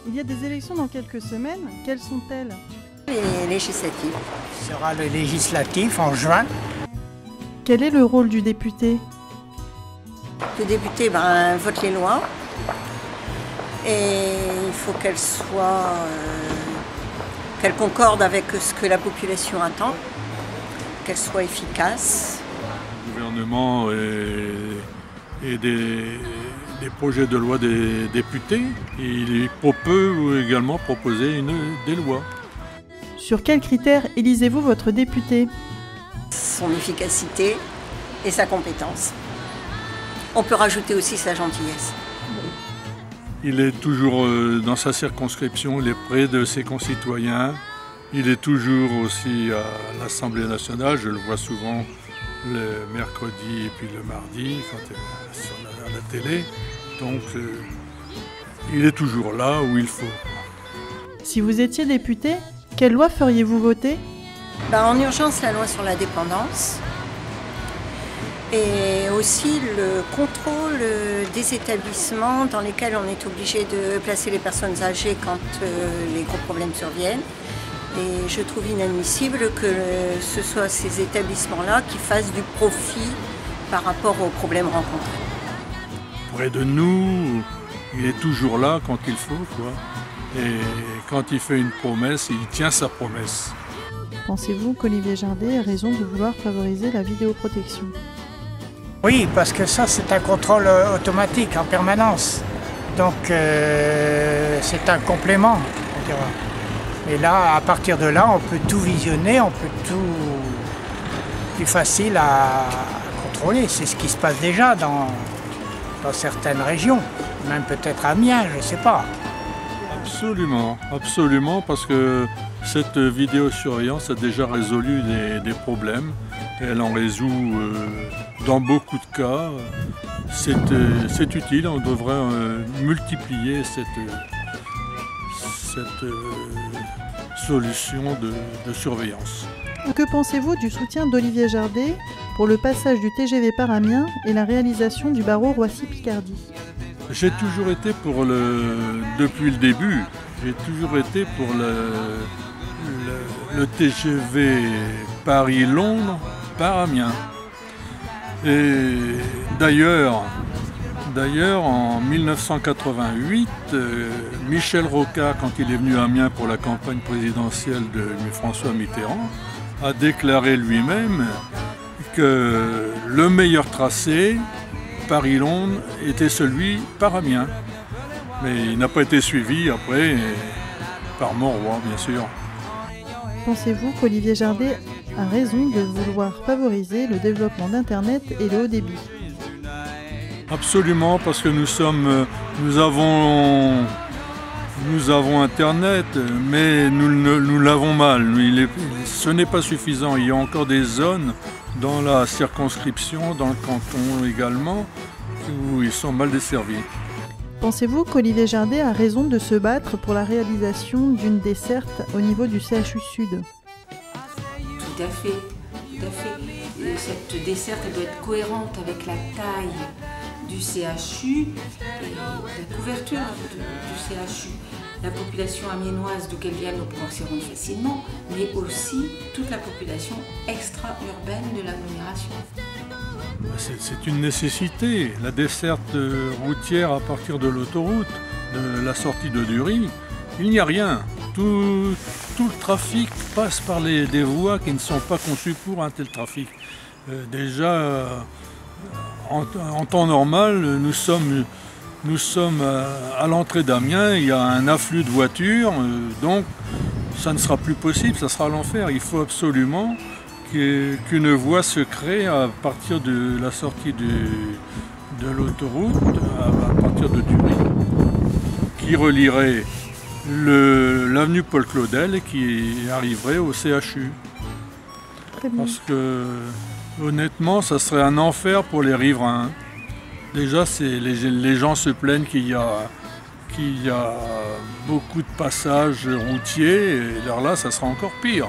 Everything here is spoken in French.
Il y a des élections dans quelques semaines. Quelles sont-elles? Les législatives. Ce sera le législatif en juin. Quel est le rôle du député? Le député vote les lois et il faut qu'elles concordent avec ce que la population attend, qu'elles soient efficaces. Le gouvernement et des projets de loi des députés, il peut également proposer des lois. Sur quels critères élisez-vous votre député? Son efficacité et sa compétence. On peut rajouter aussi sa gentillesse. Il est toujours dans sa circonscription, il est près de ses concitoyens. Il est toujours aussi à l'Assemblée nationale, je le vois souvent le mercredi et puis le mardi quand il est sur la télé. Donc il est toujours là où il faut. Si vous étiez député, quelle loi feriez-vous voter? En urgence, la loi sur la dépendance et aussi le contrôle des établissements dans lesquels on est obligé de placer les personnes âgées quand les gros problèmes surviennent. Et je trouve inadmissible que ce soit ces établissements-là qui fassent du profit par rapport aux problèmes rencontrés. Près de nous, il est toujours là quand il faut, quoi. Et quand il fait une promesse, il tient sa promesse. Pensez-vous qu'Olivier Jardé a raison de vouloir favoriser la vidéoprotection? Oui, parce que ça, c'est un contrôle automatique en permanence. Donc, c'est un complément, on dira. Et là, à partir de là, on peut tout visionner, on peut tout plus facile à contrôler. C'est ce qui se passe déjà dans certaines régions, même peut-être à Amiens, je ne sais pas. Absolument, absolument, parce que cette vidéosurveillance a déjà résolu des problèmes. Elle en résout dans beaucoup de cas. C'est utile, on devrait multiplier cette solution de surveillance. Que pensez-vous du soutien d'Olivier Jardé pour le passage du TGV par Amiens et la réalisation du barreau Roissy-Picardie? J'ai toujours été depuis le début, j'ai toujours été pour le TGV Paris-Londres par Amiens. Et d'ailleurs, en 1988, Michel Rocard, quand il est venu à Amiens pour la campagne présidentielle de François Mitterrand, a déclaré lui-même que le meilleur tracé, Paris-Londres, était celui par Amiens. Mais il n'a pas été suivi après par Mauroy, bien sûr. Pensez-vous qu'Olivier Jardé a raison de vouloir favoriser le développement d'Internet et le haut débit? Absolument, parce que nous avons Internet, mais nous l'avons mal. Ce n'est pas suffisant. Il y a encore des zones dans la circonscription, dans le canton également, où ils sont mal desservis. Pensez-vous qu'Olivier Jardé a raison de se battre pour la réalisation d'une desserte au niveau du CHU Sud? Tout à fait, tout à fait. Cette desserte elle doit être cohérente avec la taille du CHU et la couverture du CHU. La population amiénoise d'où qu'elle vienne, on pourra s'y rendre facilement, mais aussi toute la population extra-urbaine de l'agglomération. C'est une nécessité. La desserte routière à partir de l'autoroute, de la sortie de Dury, il n'y a rien. Tout le trafic passe par des voies qui ne sont pas conçues pour un tel trafic. Déjà, en temps normal, nous sommes à l'entrée d'Amiens, il y a un afflux de voitures, donc ça ne sera plus possible, ça sera l'enfer. Il faut absolument qu'une voie se crée à partir de la sortie de l'autoroute, à partir de Dury, qui relierait l'avenue Paul Claudel et qui arriverait au CHU. Parce que, honnêtement, ça serait un enfer pour les riverains. Déjà, les gens se plaignent qu'il y a beaucoup de passages routiers, et alors là, ça sera encore pire.